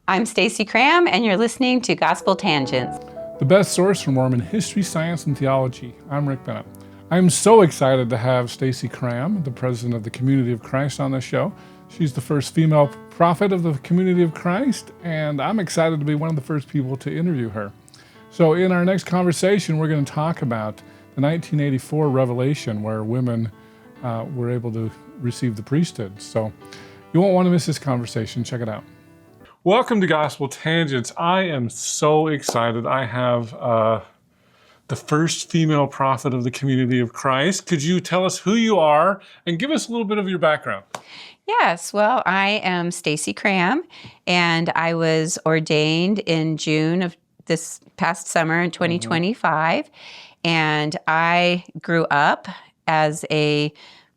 I'm Stassi Cramm, and you're listening to Gospel Tangents. The best source for Mormon history, science, and theology. I'm Rick Bennett. I'm so excited to have Stassi Cramm, the president of the Community of Christ, on this show. She's the first female prophet of the Community of Christ, and I'm excited to be one of the first people to interview her. So in our next conversation, we're going to talk about the 1984 revelation where women were able to receive the priesthood. So you won't want to miss this conversation. Check it out. Welcome to Gospel Tangents. I am so excited. I have the first female prophet of the Community of Christ. Could you tell us who you are and give us a little bit of your background? Yes, well, I am Stassi Cramm, and I was ordained in June of this past summer in 2025. And I grew up as a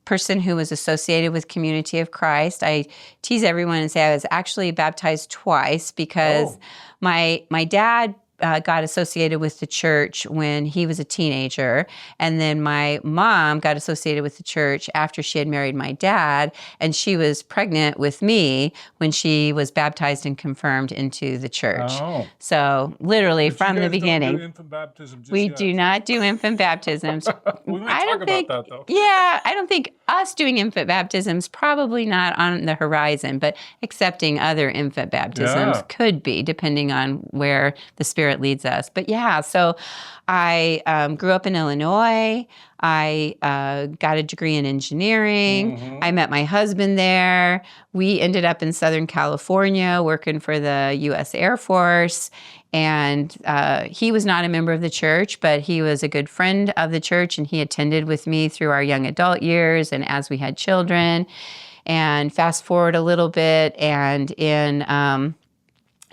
person who was associated with Community of Christ. I tease everyone and say I was actually baptized twice because my dad got associated with the church when he was a teenager, and then my mom got associated with the church after she had married my dad, and she was pregnant with me when she was baptized and confirmed into the church. So literally from the beginning. Don't do infant baptism just we yet. do not do infant baptisms. We might talk about that, though. Yeah, I don't think us doing infant baptisms probably not on the horizon, but accepting other infant baptisms could be, depending on where the Spirit leads us. But yeah, so I grew up in Illinois. I got a degree in engineering. I met my husband there. We ended up in Southern California working for the U.S. Air Force. And he was not a member of the church, but he was a good friend of the church, and he attended with me through our young adult years and as we had children. And fast forward a little bit, and in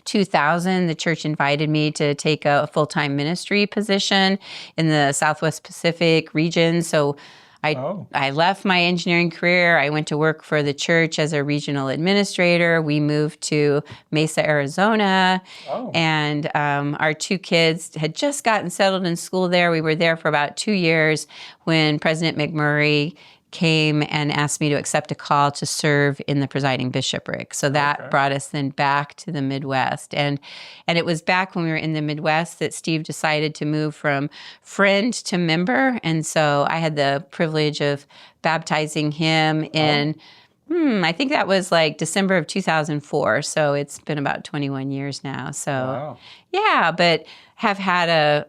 2000, the church invited me to take a full-time ministry position in the Southwest Pacific region. So I left my engineering career. I went to work for the church as a regional administrator. We moved to Mesa, Arizona, and our two kids had just gotten settled in school there. We were there for about 2 years when President McMurray came and asked me to accept a call to serve in the presiding bishopric. So that brought us then back to the Midwest. And it was back when we were in the Midwest that Steve decided to move from friend to member. And so I had the privilege of baptizing him in, I think that was like December of 2004. So it's been about 21 years now. So yeah, but have had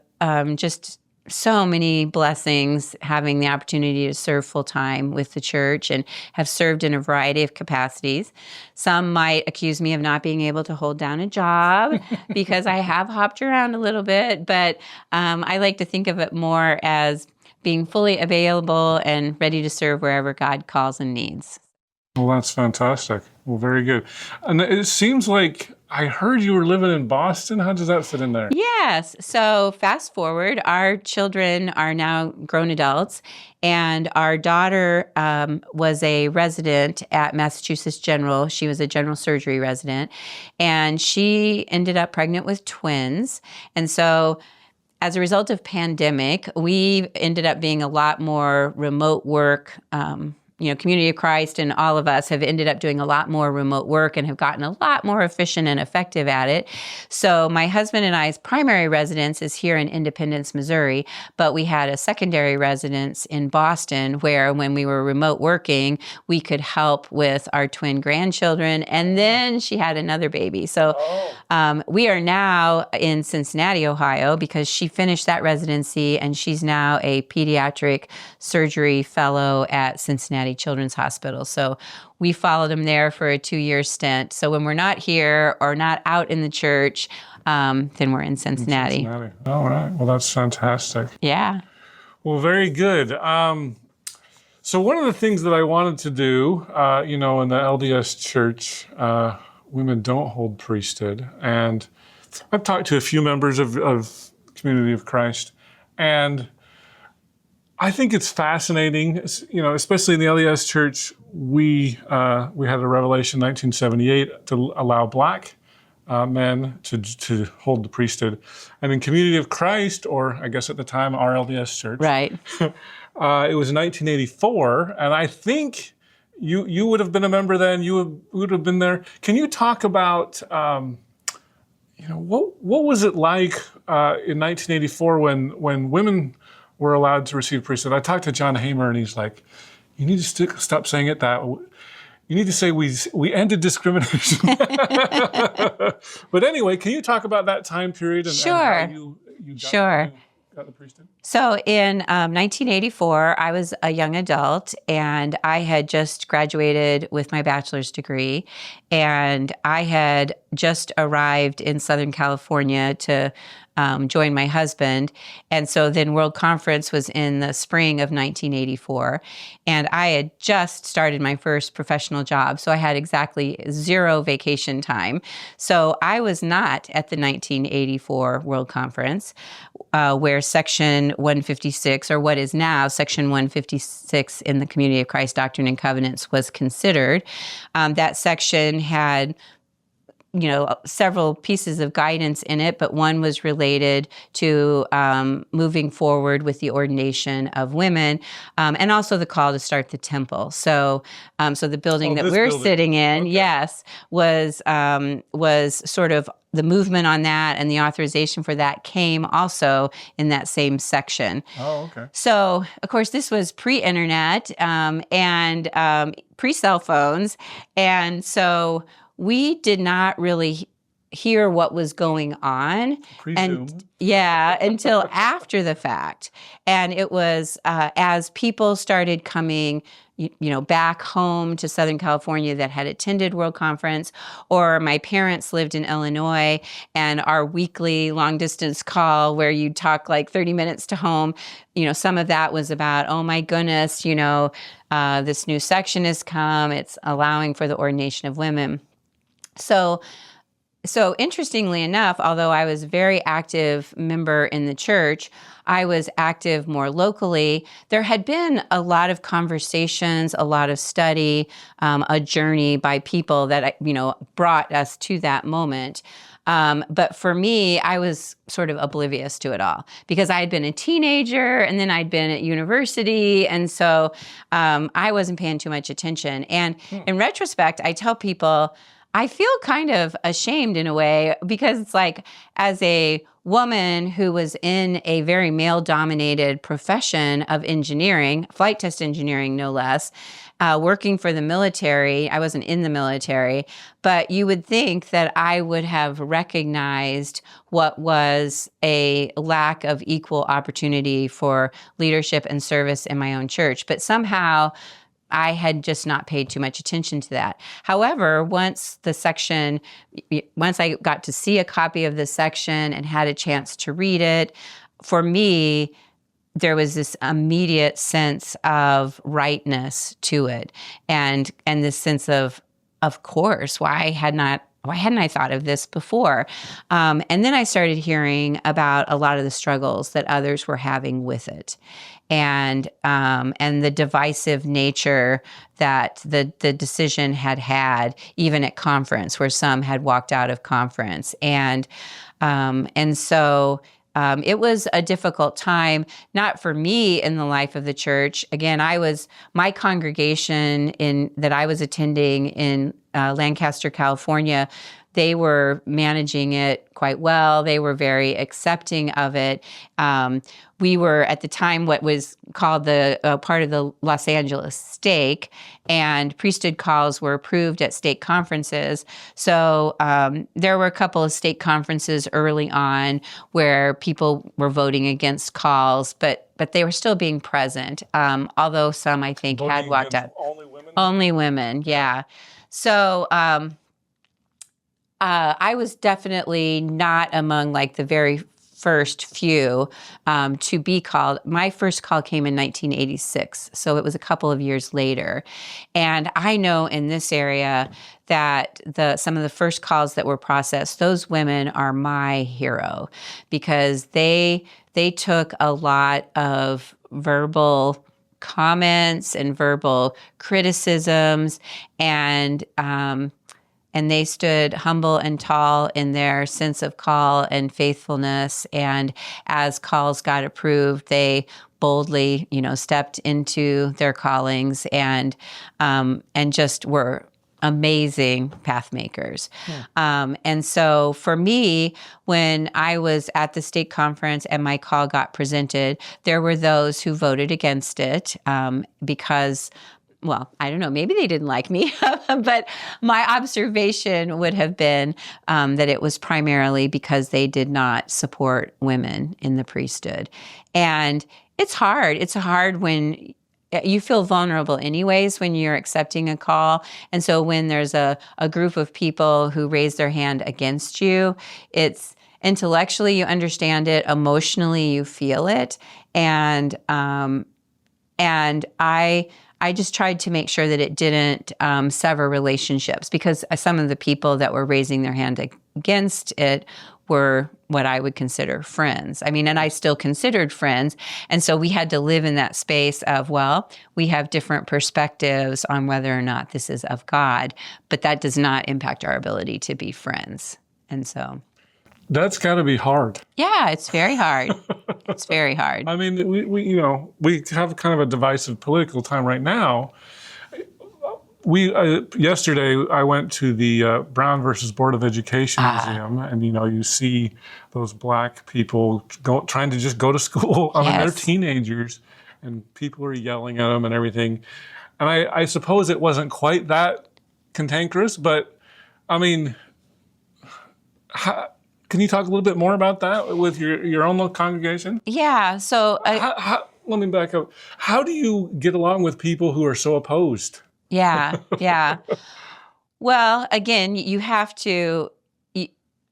just so many blessings having the opportunity to serve full-time with the church, and have served in a variety of capacities. Some might accuse me of not being able to hold down a job because I have hopped around a little bit, but I like to think of it more as being fully available and ready to serve wherever God calls and needs. Well, that's fantastic. Well, very good. And it seems like I heard you were living in Boston. How does that fit in there? Yes. So fast forward, our children are now grown adults, and our daughter was a resident at Massachusetts General. She was a general surgery resident, and she ended up pregnant with twins. And so as a result of pandemic, we ended up being a lot more remote work. Community of Christ and all of us have ended up doing a lot more remote work and have gotten a lot more efficient and effective at it. So my husband and I's primary residence is here in Independence, Missouri, but we had a secondary residence in Boston where when we were remote working, we could help with our twin grandchildren. And then she had another baby. So we are now in Cincinnati, Ohio, because she finished that residency, and she's now a pediatric surgery fellow at Cincinnati Children's Hospital. So we followed him there for a 2-year stint. So when we're not here or not out in the church, then we're in Cincinnati. All right. Well, that's fantastic. Yeah. Well, very good. So one of the things that I wanted to do, in the LDS church, women don't hold priesthood. And I've talked to a few members of Community of Christ, and I think it's fascinating, especially in the LDS Church. We had a revelation in 1978 to allow black men to hold the priesthood, and in Community of Christ, or I guess at the time our LDS Church, right? It was 1984, and I think you would have been a member then. You would have been there. Can you talk about what was it like in 1984 when women were allowed to receive priesthood? I talked to John Hamer, and he's like, "You need to stop saying it that. You need to say we ended discrimination." But anyway, can you talk about that time period and Sure. how you Sure. got the priesthood? So in 1984, I was a young adult and I had just graduated with my bachelor's degree. And I had just arrived in Southern California to join my husband. And so then World Conference was in the spring of 1984. And I had just started my first professional job. So I had exactly 0 vacation time. So I was not at the 1984 World Conference, where Section 156, or what is now Section 156 in the Community of Christ Doctrine and Covenants, was considered. That section had several pieces of guidance in it, but one was related to moving forward with the ordination of women, and also the call to start the temple. So the building that we're sitting in, Okay. yes, was sort of the movement on that, and the authorization for that came also in that same section. Oh, okay. So, of course, this was pre-internet and pre-cell phones, and so we did not really hear what was going on. Presumed. Until after the fact. And it was as people started coming back home to Southern California that had attended World Conference, or my parents lived in Illinois, and our weekly long distance call where you'd talk like 30 minutes to home, some of that was about, oh my goodness, this new section has come, it's allowing for the ordination of women. So interestingly enough, although I was a very active member in the church, I was active more locally. There had been a lot of conversations, a lot of study, a journey by people that, brought us to that moment. But for me, I was sort of oblivious to it all because I had been a teenager and then I'd been at university. And so I wasn't paying too much attention. And in retrospect, I tell people, I feel kind of ashamed in a way because it's like, as a woman who was in a very male-dominated profession of engineering, flight test engineering no less, working for the military. I wasn't in the military, but you would think that I would have recognized what was a lack of equal opportunity for leadership and service in my own church. But somehow I had just not paid too much attention to that. However, once I got to see a copy of the section and had a chance to read it, for me, there was this immediate sense of rightness to it, and this sense of course, why hadn't I thought of this before? And then I started hearing about a lot of the struggles that others were having with it, and the divisive nature that the decision had, even at conference, where some had walked out of conference, and so. It was a difficult time, not for me in the life of the church. Again, my congregation that I was attending in Lancaster, California, they were managing it quite well. They were very accepting of it. We were, at the time, what was called the part of the Los Angeles stake, and priesthood calls were approved at stake conferences. So there were a couple of stake conferences early on where people were voting against calls, but they were still being present, although some, I think, Voting had walked out. Only women? Only women, yeah. So I was definitely not among the very first few to be called. My first call came in 1986, so it was a couple of years later. And I know in this area that some of the first calls that were processed, those women are my hero because they took a lot of verbal comments and verbal criticisms, and they stood humble and tall in their sense of call and faithfulness. And as calls got approved, they boldly, stepped into their callings and just were amazing path makers. And so for me, when I was at the stake conference and my call got presented, there were those who voted against it because, well, I don't know, maybe they didn't like me, but my observation would have been that it was primarily because they did not support women in the priesthood. And it's hard. It's hard when you feel vulnerable anyways when you're accepting a call. And so when there's a group of people who raise their hand against you, it's intellectually you understand it, emotionally you feel it. And I just tried to make sure that it didn't sever relationships, because some of the people that were raising their hand against it were what I would consider friends. I mean, and I still considered friends. And so we had to live in that space of, well, we have different perspectives on whether or not this is of God, but that does not impact our ability to be friends. And so that's got to be hard. Yeah, it's very hard. It's very hard. I mean, we have kind of a divisive political time right now. Yesterday I went to the Brown versus Board of Education Museum, and you see those black people trying to just go to school. I mean, they're teenagers, and people are yelling at them and everything. And I suppose it wasn't quite that cantankerous, but I mean, can you talk a little bit more about that with your own little congregation? Yeah. So let me back up. How do you get along with people who are so opposed? Yeah. Well, again, you have to,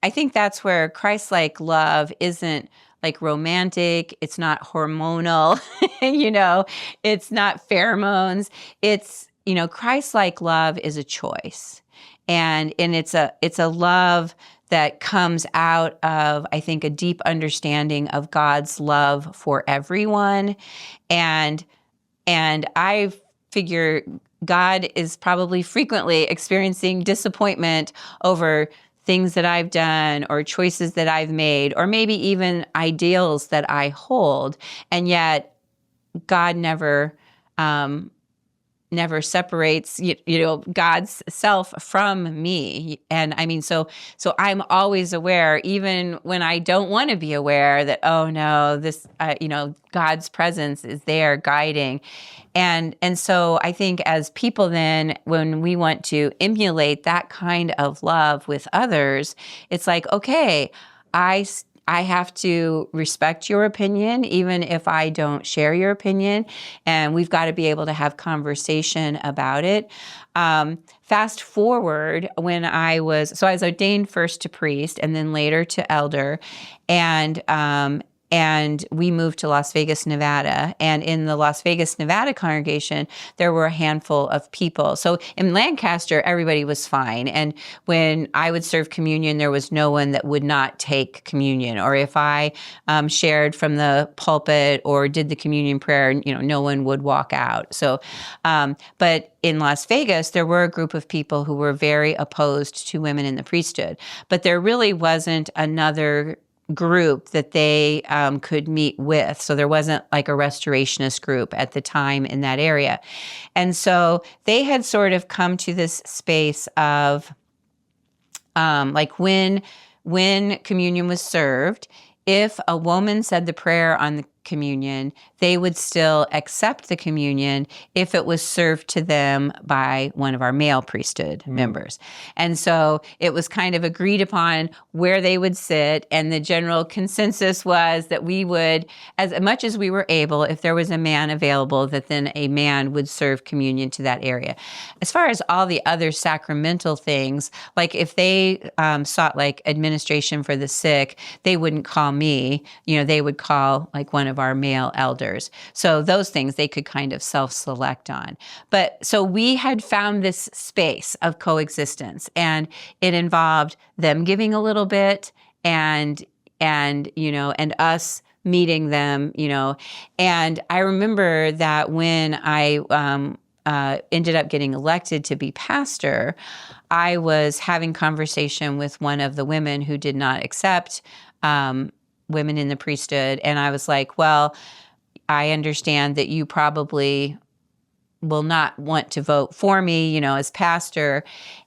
I think that's where Christ-like love isn't like romantic. It's not hormonal, it's not pheromones. It's, Christ-like love is a choice. And it's a love that comes out of, I think, a deep understanding of God's love for everyone. And I figure God is probably frequently experiencing disappointment over things that I've done or choices that I've made, or maybe even ideals that I hold. And yet God never separates, God's self from me. And I mean, so I'm always aware, even when I don't want to be aware, that, oh no, this, God's presence is there guiding. And so I think as people then, when we want to emulate that kind of love with others, it's like, okay, I have to respect your opinion, even if I don't share your opinion. And we've got to be able to have conversation about it. Fast forward when I was ordained first to priest and then later to elder. And we moved to Las Vegas, Nevada. And in the Las Vegas, Nevada congregation, there were a handful of people. So in Lancaster, everybody was fine. And when I would serve communion, there was no one that would not take communion. Or if I shared from the pulpit or did the communion prayer, no one would walk out. So, but in Las Vegas, there were a group of people who were very opposed to women in the priesthood. But there really wasn't another group that they could meet with. So there wasn't like a restorationist group at the time in that area. And so they had sort of come to this space of like when communion was served, if a woman said the prayer on the communion, they would still accept the communion if it was served to them by one of our male priesthood members. And so it was kind of agreed upon where they would sit, and the general consensus was that we would, as much as we were able, if there was a man available, that then a man would serve communion to that area. As far as all the other sacramental things, like if they sought like administration for the sick, they wouldn't call me, they would call like one of our male elders. So those things they could kind of self-select on. But so we had found this space of coexistence, and it involved them giving a little bit and us meeting them, And I remember that when I ended up getting elected to be pastor, I was having conversation with one of the women who did not accept women in the priesthood. And I was like, well, I understand that you probably will not want to vote for me, as pastor.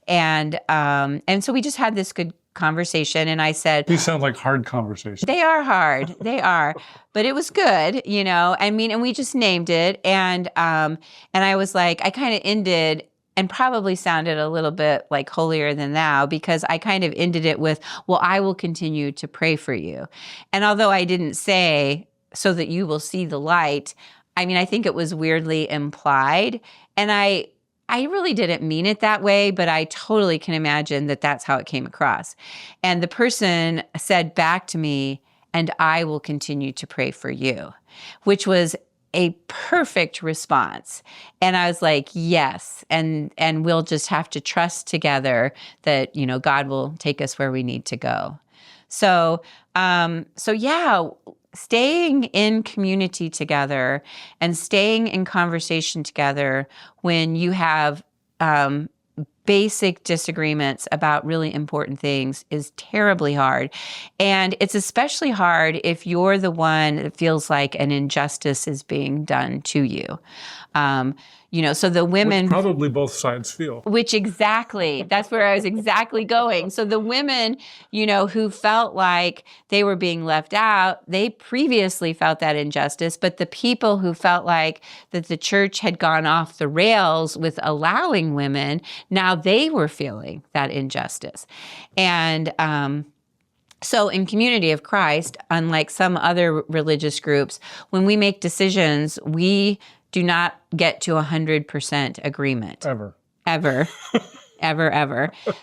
And so we just had this good conversation, and I said, these sound like hard conversations. They are hard. They are. But it was good, and we just named it. And I was like, I kind of ended, and probably sounded a little bit like holier than thou, because I kind of ended it with, well, I will continue to pray for you. And although I didn't say, so that you will see the light, I think it was weirdly implied. And I really didn't mean it that way, but I totally can imagine that that's how it came across. And the person said back to me, and I will continue to pray for you, which was a perfect response. And I was like, yes. And we'll just have to trust together that, God will take us where we need to go. So yeah, staying in community together and staying in conversation together when you have basic disagreements about really important things is terribly hard. And it's especially hard if you're the one that feels like an injustice is being done to you. So the women... Which probably both sides feel. Which exactly, that's where I was exactly going. So the women, who felt like they were being left out, they previously felt that injustice, but the people who felt like that the church had gone off the rails with allowing women, now they were feeling that injustice. And so in Community of Christ, unlike some other religious groups, when we make decisions, we do not get to 100% agreement. Ever.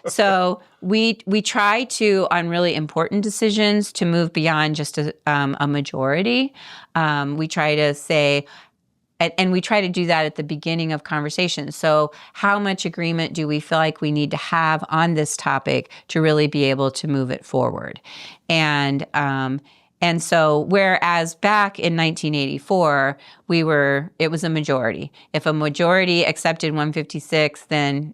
So we try to, on really important decisions, to move beyond just a majority. We try to say, and we try to do that at the beginning of conversations. So how much agreement do we feel like we need to have on this topic to really be able to move it forward? And so whereas back in 1984, it was a majority. If a majority accepted 156, then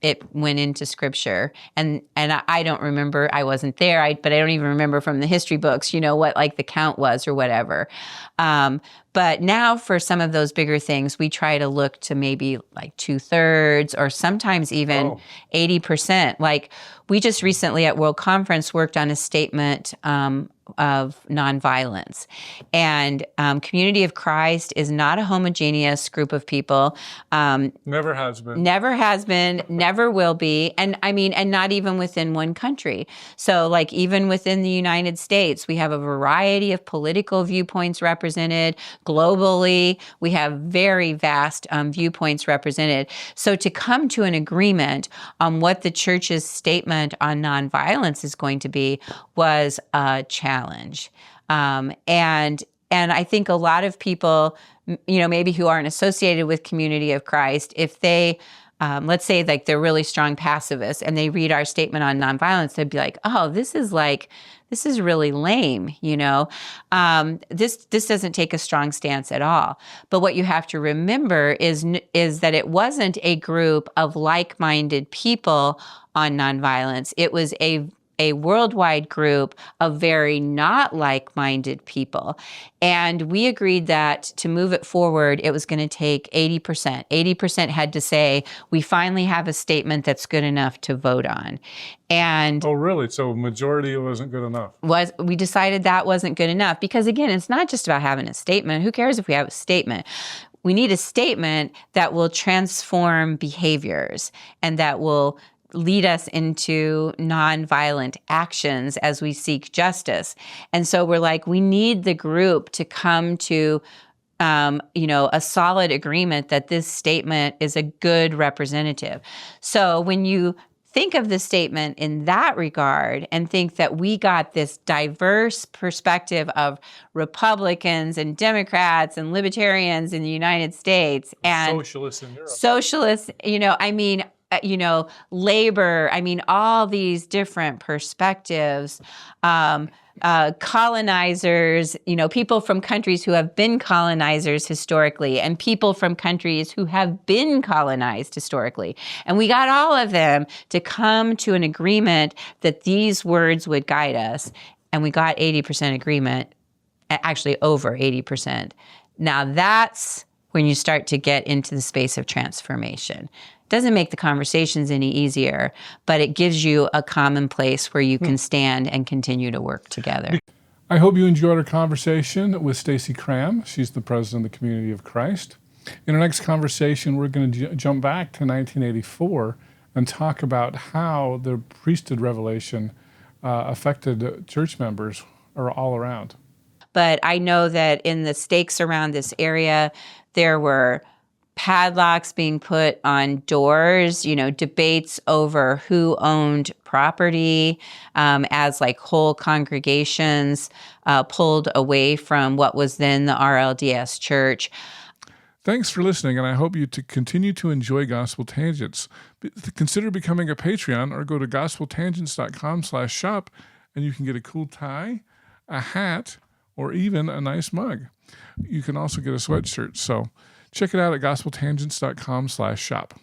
it went into scripture. And I don't remember, I wasn't there, but I don't even remember from the history books, what like the count was or whatever. But now for some of those bigger things, we try to look to maybe like 2/3 or sometimes even 80%. Like we just recently at World Conference worked on a statement of nonviolence. And Community of Christ is not a homogeneous group of people. Never has been. Never has been, never will be. And not even within one country. So like even within the United States, we have a variety of political viewpoints represented. Globally, we have very vast viewpoints represented. So to come to an agreement on what the church's statement on nonviolence is going to be was a challenge. And I think a lot of people, maybe who aren't associated with Community of Christ, if they, let's say like they're really strong pacifists and they read our statement on nonviolence, they'd be like, oh, this is really lame, this doesn't take a strong stance at all. But what you have to remember is that it wasn't a group of like-minded people on nonviolence. It was a worldwide group of very not like-minded people. And we agreed that to move it forward, it was going to take 80%. 80% had to say, we finally have a statement that's good enough to vote on. And oh, really? So majority wasn't good enough? We decided that wasn't good enough because, again, it's not just about having a statement. Who cares if we have a statement? We need a statement that will transform behaviors and that will lead us into nonviolent actions as we seek justice. And so we're like, we need the group to come to, a solid agreement that this statement is a good representative. So when you think of the statement in that regard and think that we got this diverse perspective of Republicans and Democrats and libertarians in the United States and socialists in Europe. Socialists, labor, all these different perspectives, colonizers, people from countries who have been colonizers historically and people from countries who have been colonized historically. And we got all of them to come to an agreement that these words would guide us. And we got 80% agreement, actually over 80%. Now that's when you start to get into the space of transformation. It doesn't make the conversations any easier, but it gives you a common place where you can stand and continue to work together. I hope you enjoyed our conversation with Stassi Cramm. She's the president of the Community of Christ. In our next conversation, we're going to jump back to 1984 and talk about how the priesthood revelation affected church members all around. But I know that in the stakes around this area, there were padlocks being put on doors, debates over who owned property, as like whole congregations pulled away from what was then the RLDS church. Thanks for listening, and I hope you continue to enjoy Gospel Tangents. Consider becoming a Patreon or go to gospeltangents.com/shop, and you can get a cool tie, a hat, or even a nice mug. You can also get a sweatshirt. So check it out at gospeltangents.com/shop.